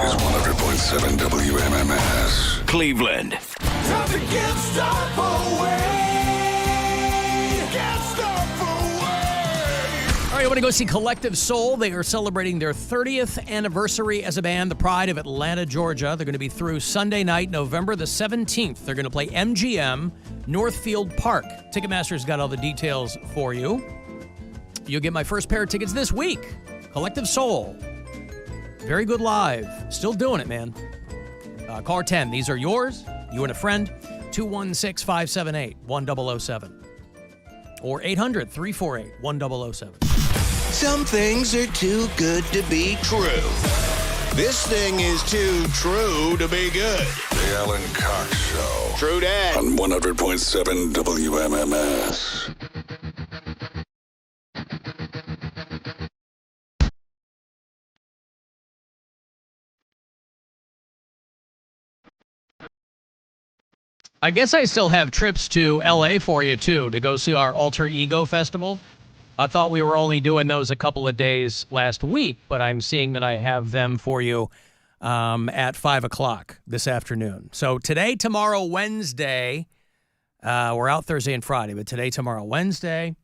is 100.7 WMMS. Cleveland. Traffic can't stop away. Can't stop away. All right, I want to go see Collective Soul. They are celebrating their 30th anniversary as a band, the pride of Atlanta, Georgia. They're going to be through Sunday night, November the 17th. They're going to play MGM, Northfield Park. Ticketmaster's got all the details for you. You'll get my first pair of tickets this week. Collective Soul. Very good live. Still doing it, man. Caller 10. These are yours. You and a friend. 216-578-1007. Or 800-348-1007. Some things are too good to be true. This thing is too true to be good. The Alan Cox Show. True that. On 100.7 WMMS. I guess I still have trips to L.A. for you, too, to go see our Alter Ego Festival. I thought we were only doing those a couple of days last week, but I'm seeing that I have them for you at 5 o'clock this afternoon. So today, tomorrow, Wednesday, we're out Thursday and Friday, but today, tomorrow, Wednesday,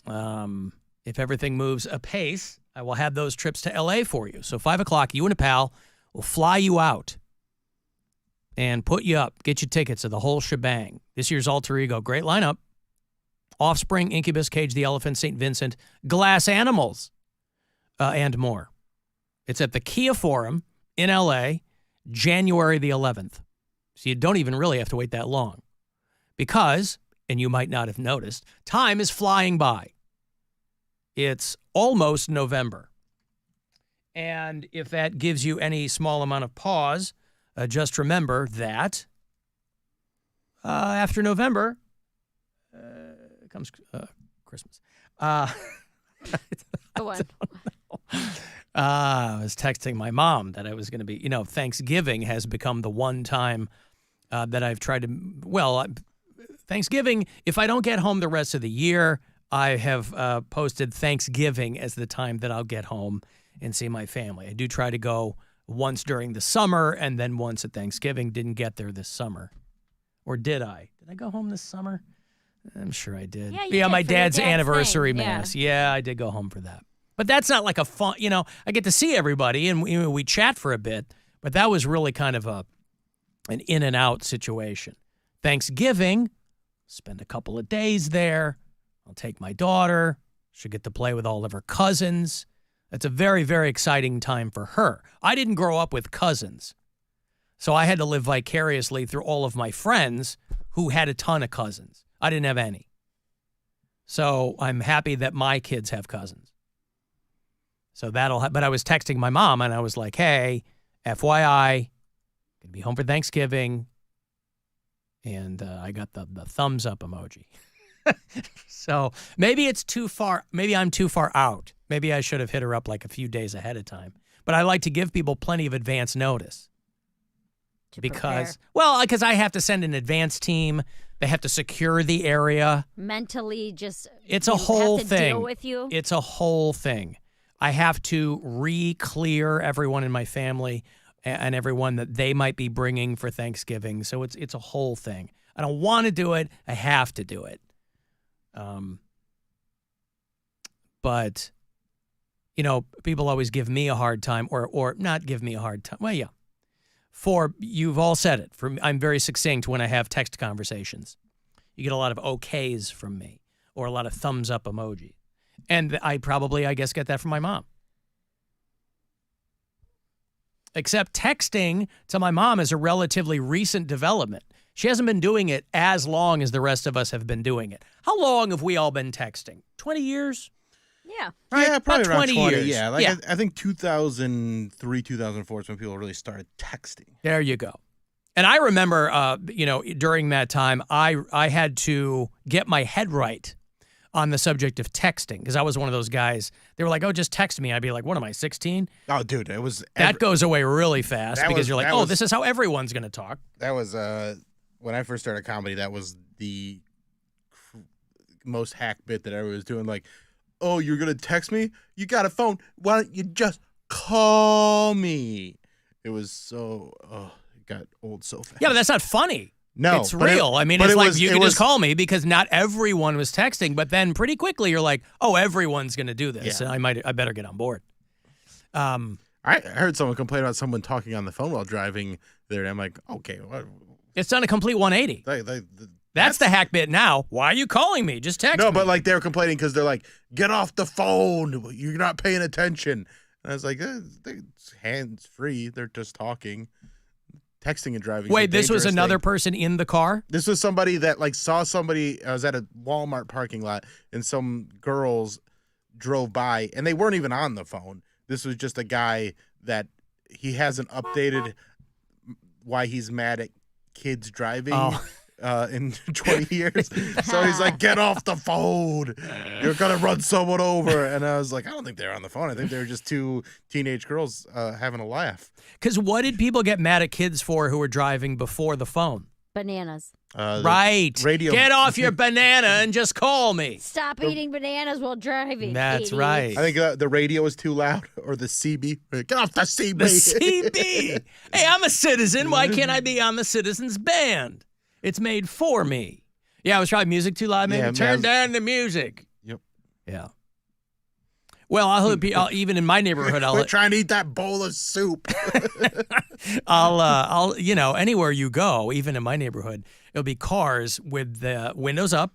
if everything moves apace, I will have those trips to L.A. for you. So 5 o'clock, you and a pal will fly you out and put you up, get you tickets to the whole shebang. This year's Alter Ego, great lineup. Offspring, Incubus, Cage the Elephant, St. Vincent, Glass Animals, and more. It's at the Kia Forum in L.A., January the 11th. So you don't even really have to wait that long. Because, and you might not have noticed, time is flying by. It's almost November. And if that gives you any small amount of pause, just remember that after November comes Christmas. I was texting my mom that I was going to be, Thanksgiving has become the one time that I've tried to, Thanksgiving, if I don't get home the rest of the year, I have posted Thanksgiving as the time that I'll get home and see my family. I do try to go once during the summer and then once at Thanksgiving. Didn't get there this summer. Or did I? Did I go home this summer? I'm sure I did. Yeah, my dad's thing. anniversary mass. Yeah, I did go home for that. But that's not like a fun, I get to see everybody and we chat for a bit, but that was really kind of an in and out situation. Thanksgiving, spend a couple of days there. I'll take my daughter. She'll get to play with all of her cousins. That's a very, very exciting time for her. I didn't grow up with cousins, so I had to live vicariously through all of my friends who had a ton of cousins. I didn't have any. So I'm happy that my kids have cousins. So but I was texting my mom, and I was like, hey, FYI, going to be home for Thanksgiving. And I got the thumbs up emoji. So maybe it's too far. Maybe I'm too far out. Maybe I should have hit her up like a few days ahead of time. But I like to give people plenty of advance notice. Because I have to send an advance team. They have to secure the area. Mentally, it's a whole have to thing. Deal with you. It's a whole thing. I have to re-clear everyone in my family and everyone that they might be bringing for Thanksgiving. So it's a whole thing. I don't want to do it. I have to do it. But people always give me a hard time or not give me a hard time. Well, yeah. You've all said it. I'm very succinct when I have text conversations. You get a lot of okays from me or a lot of thumbs up emoji. And I guess, get that from my mom. Except texting to my mom is a relatively recent development. She hasn't been doing it as long as the rest of us have been doing it. How long have we all been texting? 20 years? Yeah. Right? Yeah, probably about around 20 years. Yeah, I I think 2003, 2004 is when people really started texting. There you go. And I remember, during that time, I had to get my head right on the subject of texting because I was one of those guys. They were like, "Oh, just text me." I'd be like, "What am I, 16?" Oh, dude, it was that goes away really fast because you're like, "Oh, this is how everyone's going to talk." That was when I first started comedy. That was the most hack bit that I was doing. Like, "Oh, you're gonna text me? You got a phone? Why don't you just call me?" it was so it got old so fast. Yeah, but that's not funny. No, it's real. I mean, but it's it like was- you it can was- just call me because not everyone was texting, but then pretty quickly you're like, oh, everyone's going to do this. Yeah. And I better get on board. I heard someone complain about someone talking on the phone while driving there, and I'm like, okay, what? It's done a complete 180. That's the hack bit now. Why are you calling me? Just text me. No, but like they were complaining because they're like, get off the phone. You're not paying attention. And I was like, it's hands free. They're just talking. Texting and driving. Wait, this was dangerous another thing. person in the car? This was somebody that like saw somebody. I was at a Walmart parking lot, and some girls drove by, and they weren't even on the phone. This was just a guy that he hasn't updated why he's mad at kids driving in 20 years. So he's like, get off the phone. You're going to run someone over. And I was like, I don't think they're on the phone. I think they were just two teenage girls having a laugh. Because what did people get mad at kids for who were driving before the phone? Bananas. Right. Radio. Get off your banana and just call me. Stop eating bananas while driving. That's idiots. right. I think the radio was too loud, or the CB. Get off the CB. The CB. Hey, I'm a citizen. Why can't I be on the Citizens Band? It's made for me. Yeah, I was trying music too loud. Maybe Yeah, turn down the music. Yep. Yeah. Well, I'll even in my neighborhood, Quit trying to eat that bowl of soup. I'll anywhere you go, even in my neighborhood, it'll be cars with the windows up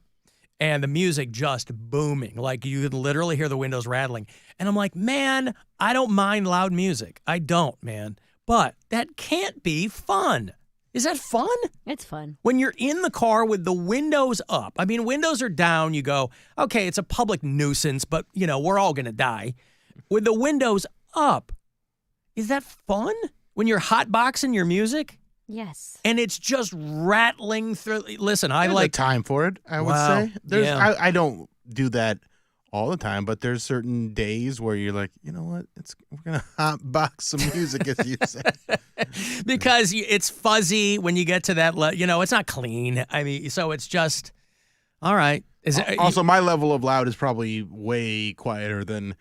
and the music just booming. Like you could literally hear the windows rattling. And I'm like, man, I don't mind loud music. I don't, man. But that can't be fun. Is that fun? It's fun. When you're in the car with the windows up. I mean, windows are down. You go, okay, it's a public nuisance, but, we're all going to die. With the windows up, is that fun? When you're hotboxing your music? Yes. And it's just rattling through. Listen, I There's like a time for it, I would Wow. say. There's Yeah. I don't do that all the time, but there's certain days where you're like, you know what? We're gonna hotbox some music, as you say. because it's fuzzy when you get to that. It's not clean. I mean, so it's just all right. Is it Also, my level of loud is probably way quieter than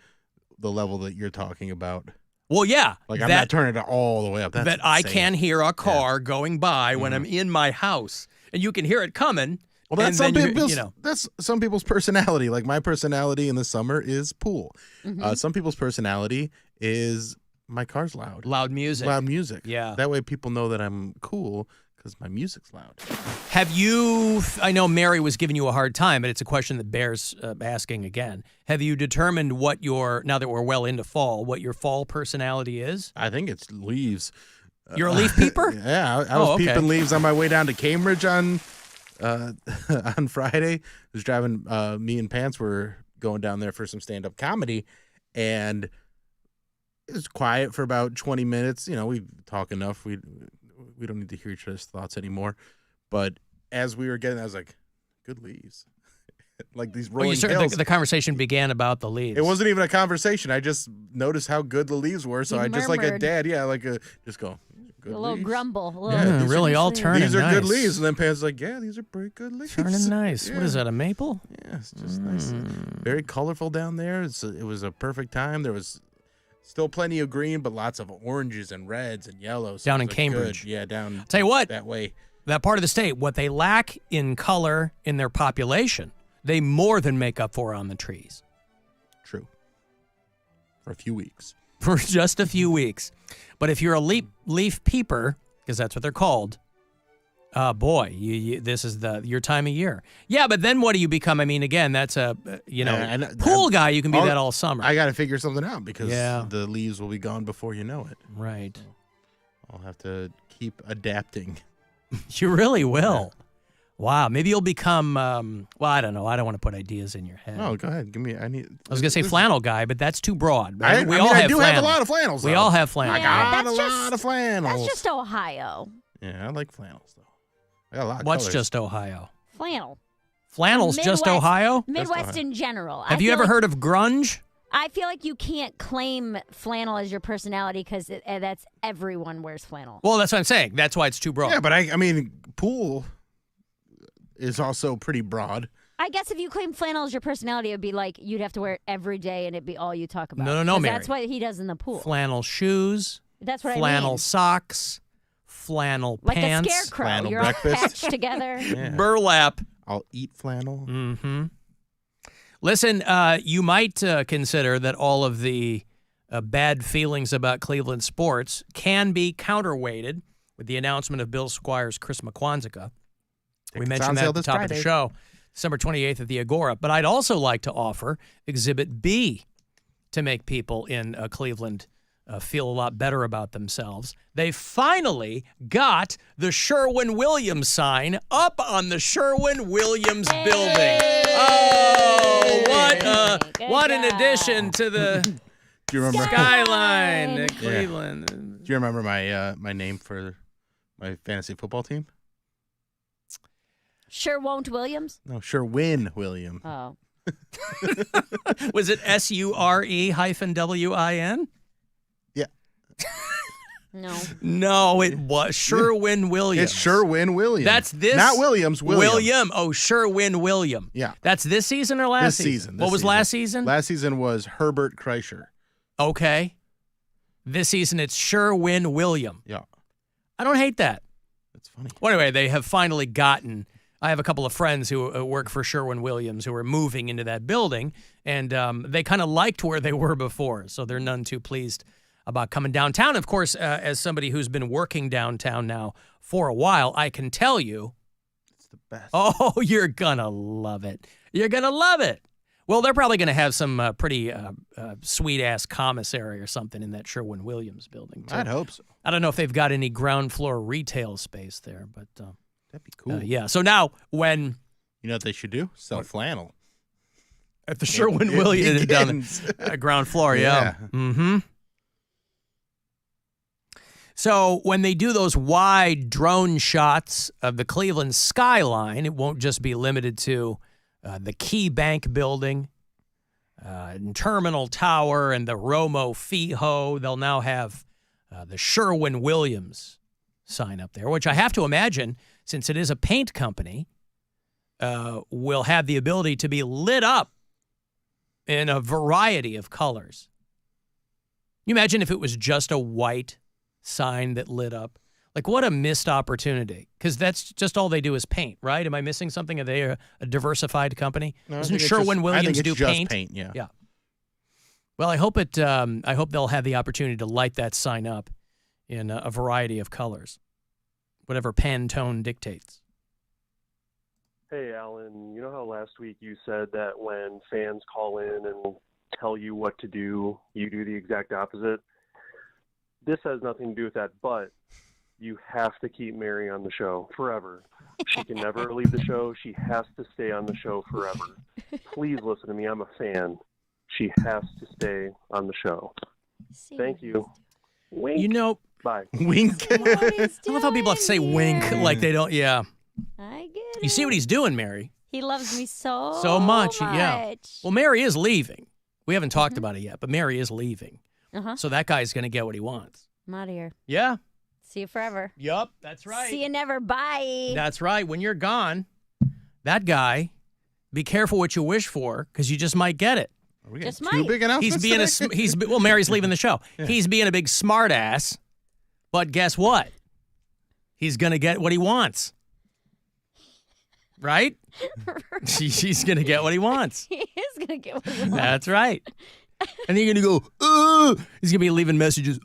the level that you're talking about. Well, yeah. Like I'm not turning it all the way up. That's that I insane. can hear a car going by when I'm in my house, and you can hear it coming. Well, that's and some then people's. That's some people's personality. Like my personality in the summer is pool. Some people's personality is my car's loud. loud music. Loud music. Yeah. That way people know that I'm cool because my music's loud. Have you? I know Mary was giving you a hard time, but it's a question that bears asking again. Have you determined what now that we're well into fall, what your fall personality is? I think it's leaves. You're a leaf peeper? Yeah, I was okay. peeping leaves on my way down to Cambridge on Friday. I was driving. Me and Pants were going down there for some stand-up comedy, and it was quiet for about 20 minutes. We talk enough. We don't need to hear each other's thoughts anymore. But as we were getting, I was like, "Good leaves." Like these rolling hills. The conversation began about the leaves. It wasn't even a conversation. I just noticed how good the leaves were. So You I just like a murmured. dad. Yeah, just go. Good A little leaves. grumble. A little Yeah, these really all turning These are good nice. leaves. And then Pam's like, yeah, these are pretty good leaves. Turning nice. What Yeah. is that, a maple? Yeah, it's just nice. Very colorful down there. It was a perfect time. There was still plenty of green, but lots of oranges and reds and yellows. Down It in was Cambridge. Good. Yeah, down Tell you what, that way. that part of the state, what they lack in color in their population, they more than make up for on the trees. True. For a few weeks. For just a few weeks. But if you're a leaf peeper, because that's what they're called, boy, this is your time of year. Yeah, but then what do you become? I mean, again, that's a pool guy. You can be that all summer. I got to figure something out because Yeah. the leaves will be gone before you know it. Right. I'll have to keep adapting. You really will. Wow. Maybe you'll become. Well, I don't know. I don't want to put ideas in your head. Oh, go ahead. I was gonna say flannel guy, but that's too broad. I We all I have do flannel. have a lot of flannels. We though. all have flannel. I got that's a just- lot of flannels. That's just Ohio. Yeah, I like flannels though. I got a lot of What's colors. just Ohio? Flannel. Flannel's just Midwest- Ohio? Midwest Ohio. in general. Have you ever heard of grunge? I feel like you can't claim flannel as your personality because that's everyone wears flannel. Well, that's what I'm saying. That's why it's too broad. Yeah, but I mean, pool is also pretty broad. I guess if you claim flannel as your personality, it would be like you'd have to wear it every day and it'd be all you talk about. No, 'Cause Mary. That's what he does in the pool. Flannel shoes, That's what I flannel mean. socks, flannel Like pants, a scarecrow. flannel You're breakfast. all patched together. Yeah. burlap. I'll eat flannel. Mm-hmm. Listen, you might consider that all of the bad feelings about Cleveland sports can be counterweighted with the announcement of Bill Squire's Chris McQuanzica. We Tickets mentioned on that sale at the this top of the Friday. show, December 28th at the Agora. But I'd also like to offer Exhibit B to make people in Cleveland feel a lot better about themselves. They finally got the Sherwin-Williams sign up on the Sherwin-Williams building. Oh, what an addition to the Do you remember? skyline at Cleveland. Do you remember my name for my fantasy football team? Sure won't Williams? No, Sherwin William. Oh. Was it SURE-WIN? Yeah, No. No, it was Sherwin-Williams. it's Sherwin William. That's this. Not Williams. William. Oh, Sherwin-William. Yeah. That's this season or last This season. What was last season? Last season was Herbert Kreischer. Okay. This season it's Sherwin-William. Yeah, I don't hate that. that's funny. Well, anyway, they have finally gotten. I have a couple of friends who work for Sherwin-Williams who are moving into that building, and they kind of liked where they were before, so they're none too pleased about coming downtown. Of course, as somebody who's been working downtown now for a while, I can tell you, It's the best. oh, you're gonna love it. You're gonna love it. Well, they're probably gonna have some pretty sweet-ass commissary or something in that Sherwin-Williams building, too. I'd hope so. I don't know if they've got any ground floor retail space there, but That'd be cool. yeah. So now when You know what they should do? Sell flannel. at the Sherwin-Williams down begins. the ground floor, yeah. Mm-hmm. So when they do those wide drone shots of the Cleveland skyline, it won't just be limited to the Key Bank building, and Terminal Tower, and the Romo Fijo. They'll now have the Sherwin-Williams sign up there, which I have to imagine, since it is a paint company, will have the ability to be lit up in a variety of colors. Can you imagine if it was just a white sign that lit up? Like, what a missed opportunity, because that's just all they do is paint, right? Am I missing something? Are they a diversified company? No, I Doesn't think it's just- Sherwin-Williams I think do it's just paint? paint, yeah. Yeah. Well, I hope I hope they'll have the opportunity to light that sign up in a variety of colors, whatever Pantone dictates. Hey, Alan, you know how last week you said that when fans call in and tell you what to do, you do the exact opposite? This has nothing to do with that, but you have to keep Mary on the show forever. She can never leave the show. She has to stay on the show forever. Please listen to me. I'm a fan. She has to stay on the show. Thank you. Wink. You know, Bye. Wink. I love how people have to say wink like they don't. Yeah. I get it. You see what he's doing, Mary? He loves me so Much. Yeah. Well, Mary is leaving. We haven't talked about it yet, but Mary is leaving. Uh-huh. So that guy's going to get what he wants. I'm out of here. Yeah. See you forever. Yup. That's right. See you never. Bye. That's right. When you're gone, that guy, be careful what you wish for, because you just might get it. Are we Just getting two might. big announcements He's today? well, Mary's leaving the show. He's being a big smart ass, but guess what? He's going to get what he wants. Right? He's going to get what he wants. He is going to get what he wants. That's right. And then you're going to go, he's going to be leaving messages,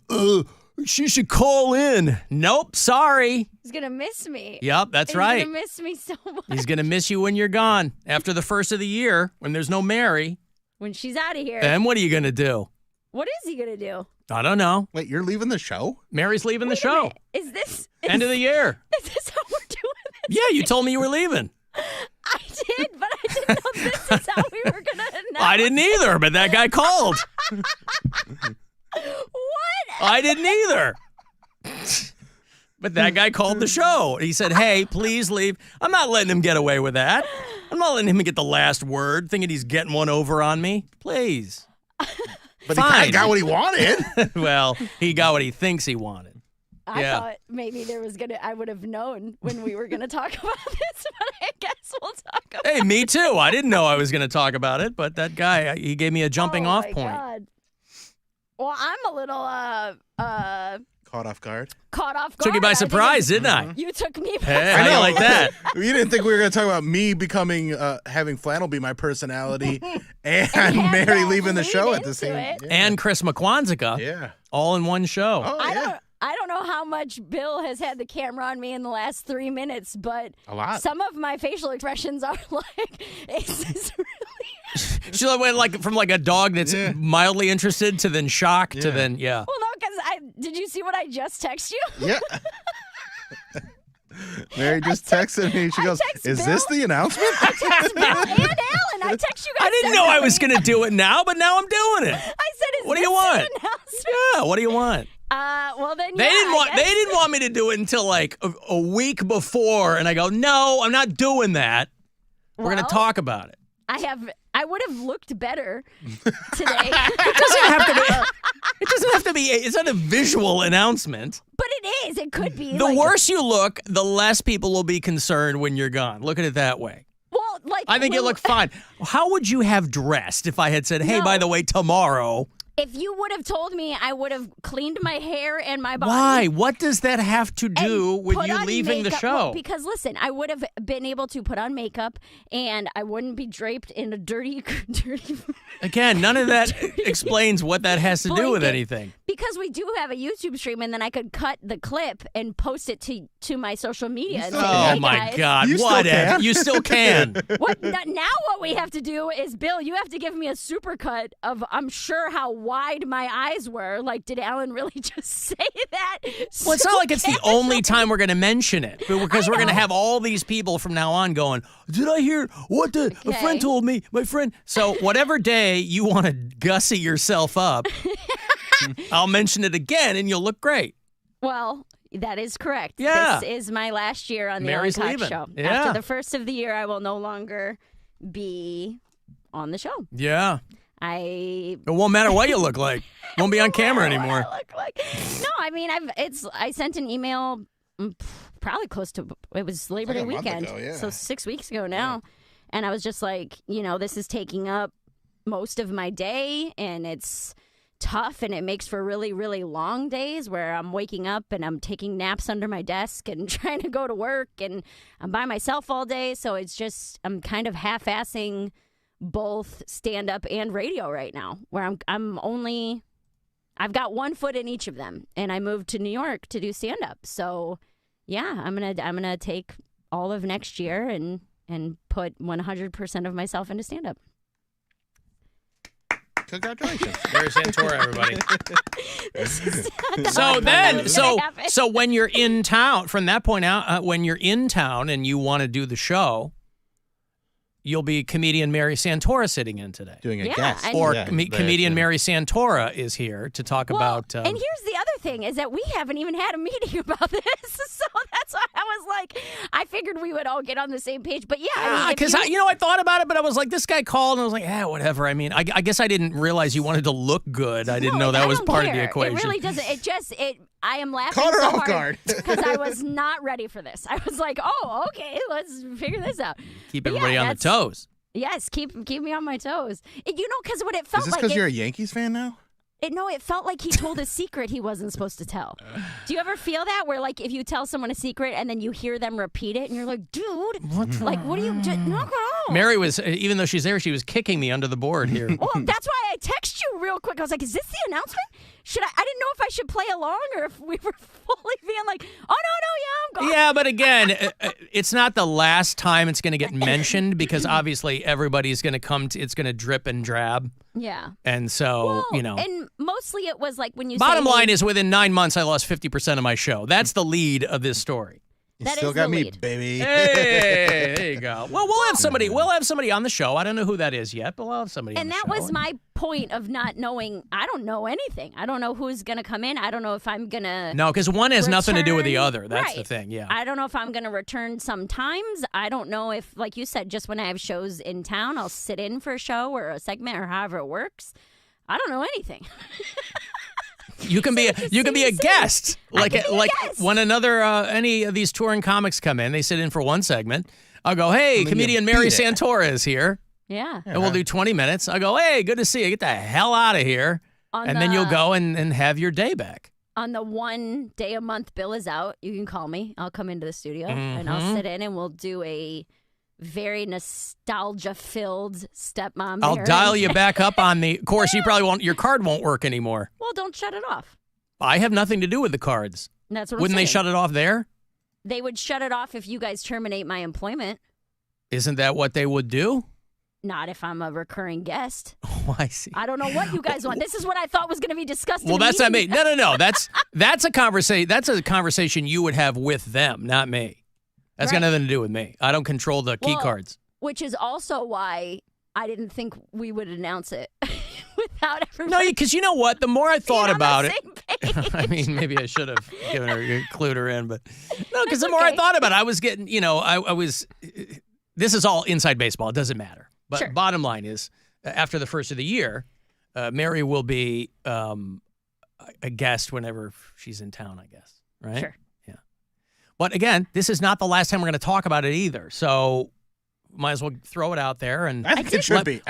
she should call in. Nope, sorry. He's going to miss me. Yep, that's He's right. going to miss me so much. He's going to miss you when you're gone. After the first of the year, when there's no Mary, When she's out of here. then what are you going to do? What is he going to do? I don't know. Wait, you're leaving the show? Mary's leaving the Wait a show. minute. Is this End of the year. Is this how we're doing this? Yeah, you told me you were leaving. I did, but I didn't know this is how we were going to announce. I didn't either, but that guy called. What? I didn't either. But that guy called the show. He said, hey, please leave. I'm not letting him get away with that. I'm not letting him get the last word, thinking he's getting one over on me. Please. But Fine. he got what he wanted. Well, he got what he thinks he wanted. I Yeah. thought maybe I would have known when we were going to talk about this, but I guess we'll talk about Hey, me too. I didn't know I was going to talk about it, but that guy, he gave me a jumping off my point. God. Well, I'm a little Caught off guard. Caught off guard. Took you by surprise, didn't I? You took me by Hey, how do you like that? You didn't think we were going to talk about me becoming, having flannel be my personality and Mary leaving the show at the same it. time. And Chris McQuanzica. Yeah. All in one show. Oh, yeah. I don't know how much Bill has had the camera on me in the last 3 minutes, but A lot. some of my facial expressions are like, is this really? She went like from like a dog that's mildly interested to then shocked to then, Well, no, because did you see what I just texted you? Yeah. Mary just texted me. She goes, text is Bill. this the announcement? I text Bill and Alan. I text you guys. I didn't know I was going to do it now, but now I'm doing it. I said, is What do you this want? an announcement? Yeah, what do you want? Well then, They didn't want me to do it until like a week before, and I go, no, I'm not doing that. We're going to Well, talk about it. I would have looked better today. It doesn't have to be. It doesn't have to be. It's not a visual announcement. But it is. It could be. The like, worse you look, the less people will be concerned when you're gone. Look at it that way. Well, like I think you look fine. How would you have dressed if I had said, "Hey, No. by the way, tomorrow"? If you would have told me, I would have cleaned my hair and my body. Why? What does that have to and do with put you on leaving the makeup. show? Well, because listen, I would have been able to put on makeup, and I wouldn't be draped in a dirty. Again, none of that explains what that has to do with Blanket. anything. Because we do have a YouTube stream, and then I could cut the clip and post it to my social media. And say, Oh hey, my guys. God! You still Whatever. can. You still can. Now what we have to do is, Bill, you have to give me a supercut of I'm sure how wide my eyes were. Like, did Alan really just say that? Well, it's not like it's the only time we're going to mention it, because we're going to have all these people from now on going, did I hear what a Okay. friend told me, my friend? So whatever day you want to gussy yourself up, I'll mention it again and you'll look great. Well, that is correct. Yeah. This is my last year on the Mary's Alan Cox leaving. Show. Yeah. After the first of the year, I will no longer be on the show. Yeah. I It won't matter what you look like. Won't be on camera What anymore. I look like. No, I mean, I sent an email probably close to, it was Labor Like Day a month weekend. ago, yeah. So 6 weeks ago now. And I was just like, this is taking up most of my day, and it's tough, and it makes for really, really long days where I'm waking up and I'm taking naps under my desk and trying to go to work, and I'm by myself all day. So it's just, I'm kind of half-assing both stand-up and radio right now, where I've got one foot in each of them, and I moved to New York to do stand-up. So yeah, I'm gonna take all of next year and put 100% of myself into stand-up. Congratulations. Mary Santora, everybody. So So when you're in town, from that point out, when you're in town and you want to do the show, you'll be comedian Mary Santora sitting in today. Doing a Yeah, guest. and- Or Yeah, comedian yeah. Mary Santora is here to talk about. And here's the other thing is that we haven't even had a meeting about this. So that's why I was like, I figured we would all get on the same page. But yeah, I mean, if Because I thought about it, but I was like, this guy called, and I was like, whatever. I mean, I guess I didn't realize you wanted to look good. I didn't know that was part of the equation. It really doesn't. I am laughing Caught her so off hard guard. because I was not ready for this. I was like, oh, okay, let's figure this out. Keep But yeah, everybody on the that's- toes. Yes, keep me on my toes. Because what it felt Is this like. because you're a Yankees fan now? It felt like he told a secret he wasn't supposed to tell. Do you ever feel that where like if you tell someone a secret and then you hear them repeat it and you're like, dude, what are you doing? Knock it off. Mary was, even though she's there, she was kicking me under the board here. Well, that's why I text you real quick. I was like, is this the announcement? I didn't know if I should play along or if we were fully being like, oh, no, I'm gone. Yeah, but again, it's not the last time it's going to get mentioned because obviously everybody's going to come to, it's going to drip and drab. Yeah. And so, Well, And mostly it was like when you bottom say, line is within 9 months, I lost 50% of my show. That's the lead of this story. You That still is got the me, lead. baby. Hey, there you go. Well, we'll have somebody on the show. I don't know who that is yet, but we'll have somebody on And the that show. was my point of not knowing. I don't know anything. I don't know who's going to come in. I don't know if I'm going to. No, because one has nothing to do with the return- other. That's the Right. thing, yeah. I don't know if I'm going to return sometimes. I don't know if, like you said, just when I have shows in town, I'll sit in for a show or a segment or however it works. I don't know anything. You can be a guest. Like can be a guest. when any of these touring comics come in, they sit in for one segment. I'll go, hey, then you comedian Mary beat it. Santora is here. Yeah. And we'll do 20 minutes. I'll go, hey, good to see you. Get the hell out of here. On And then you'll the- go and have your day back. on the one day a month Bill is out, you can call me. I'll come into the studio and I'll sit in and we'll do a very nostalgia-filled stepmom. I'll Mary. dial you back up on the. Of course, you probably won't. Your card won't work anymore. Well, don't shut it off. I have nothing to do with the cards. That's what Wouldn't I'm they saying. shut it off there? They would shut it off if you guys terminate my employment. Isn't that what they would do? Not if I'm a recurring guest. Oh, I see. I don't know what you guys want. This is what I thought was going to be discussed. Well, in a that's not me. meeting. No. That's a conversation. That's a conversation you would have with them, not me. That's got Right. nothing to do with me. I don't control the key Well, cards. Which is also why I didn't think we would announce it without No, everybody. because you know what? The more I thought being on about the it, same page. I mean, maybe I should have given her, clued her in, but no, because That's the more I okay. thought about it, I was getting, I was. This is all inside baseball. It doesn't matter. But Sure. bottom line is, after the first of the year, Mary will be a guest whenever she's in town, I guess. Right? Sure. Yeah. But again, this is not the last time we're going to talk about it either. So might as well throw it out there and I think it should let- be.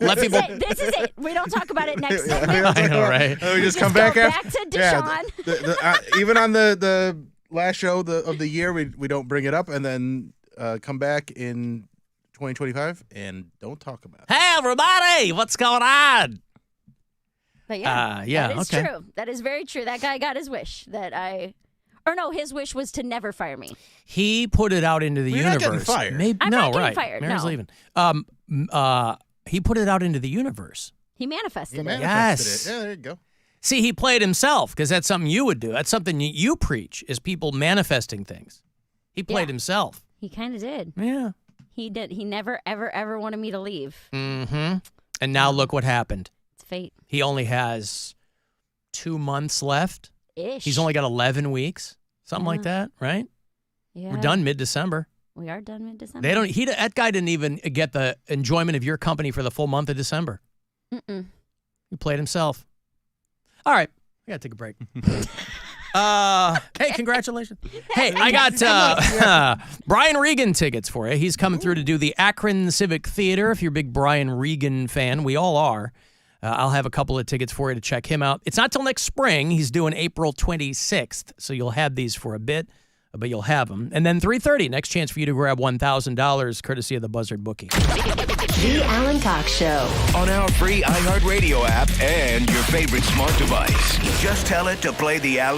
let people. This is it. We don't talk about it next segment. I know, right? We just Just come go back back after. to Deshaun. Even on the last show of the year, we don't bring it up, and then come back in 2025 and don't talk about it. Hey, everybody, what's going on? But yeah, yeah, that is okay. true. That is very true. That guy got his wish his wish was to never fire me. He put it out into the Well, you're not universe. getting fired. Maybe, I'm no, not getting right. fired, Mary's no. leaving. He put it out into the universe. He manifested He it. manifested Yes. it. Yeah, there you go. See, he played himself because that's something you would do. That's something you preach is people manifesting things. He played Yeah. himself. He kind of did. Yeah. He did. He never, ever, ever wanted me to leave. Mm-hmm. And now look what happened. It's fate. He only has 2 months left. Ish. He's only got 11 weeks, something like that, right? Yeah. We're done mid-December. We are done mid-December. They don't. That guy didn't even get the enjoyment of your company for the full month of December. Mm-mm. He played himself. All right, I gotta take a break. Hey, congratulations. Hey, I got Brian Regan tickets for you. He's coming through to do the Akron Civic Theater. If you're a big Brian Regan fan, we all are. I'll have a couple of tickets for you to check him out. It's not till next spring. He's doing April 26th, so you'll have these for a bit, but you'll have them. And then 3:30, next chance for you to grab $1,000 courtesy of the Buzzard Bookie. The Alan Cox Show. On our free iHeartRadio app and your favorite smart device. Just tell it to play the Alan